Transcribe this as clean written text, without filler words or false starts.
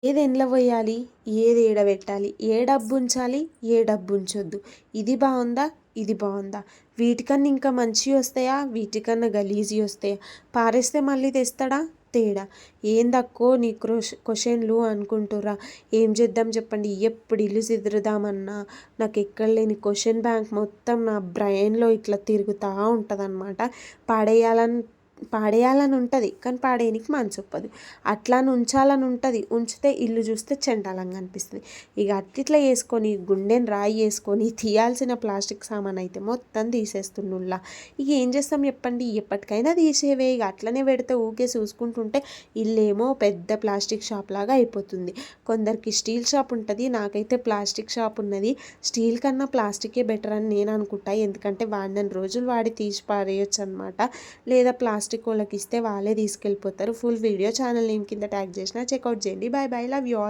ఏది ఎండ్ల పోయాలి, ఏది ఏడబెట్టాలి, ఏ డబ్బు ఉంచాలి, ఏ డబ్బు ఉంచొద్దు, ఇది బాగుందా, ఇది బాగుందా, వీటికన్నా ఇంకా మంచివి వస్తాయా, వీటికన్నా గలీజీ వస్తాయా, పారేస్తే మళ్ళీ తెస్తాడా, తేడా, ఏందక్కో నీ క్వశ్చన్లు అనుకుంటురా. ఏం చేద్దాం చెప్పండి, ఎప్పుడు ఇల్లు సిదురుదామన్నా నాకు ఎక్కడ లేని క్వశ్చన్ బ్యాంక్ మొత్తం నా బ్రెయిన్లో ఇట్లా తిరుగుతూ ఉంటుంది. పాడేయాలని ఉంటుంది కానీ పాడేయనికి మనసు ఒప్పదు. అట్లా ఉంచాలని ఉంటుంది, ఉంచితే ఇల్లు చూస్తే చెండాలంగా అనిపిస్తుంది. ఇక అట్లా వేసుకొని గుండెని రాయి వేసుకొని తీయాల్సిన ప్లాస్టిక్ సామాన్ అయితే మొత్తం తీసేస్తున్నుల్లా. ఇక ఏం చేస్తాం చెప్పండి, ఎప్పటికైనా తీసేవే. ఇక అట్లనే పెడితే ఊకే చూసుకుంటుంటే ఇల్లేమో పెద్ద ప్లాస్టిక్ షాప్ లాగా అయిపోతుంది. కొందరికి స్టీల్ షాప్ ఉంటుంది, నాకైతే ప్లాస్టిక్ షాప్ ఉన్నది. స్టీల్ కన్నా ప్లాస్టికే బెటర్ అని నేను అనుకుంటా. ఎందుకంటే వాడిన రోజులు వాడి తీసి పారేయచ్చు అనమాట. లేదా ప్లాస్టిక్ వాళ్ళకి ఇస్తే వాళ్ళే తీసుకెళ్ళిపోతారు. ఫుల్ వీడియో ఛానల్ నేమ్ కింద ట్యాగ్ చేసిన చెక్అవుట్ చేయండి. Bye bye, love you all.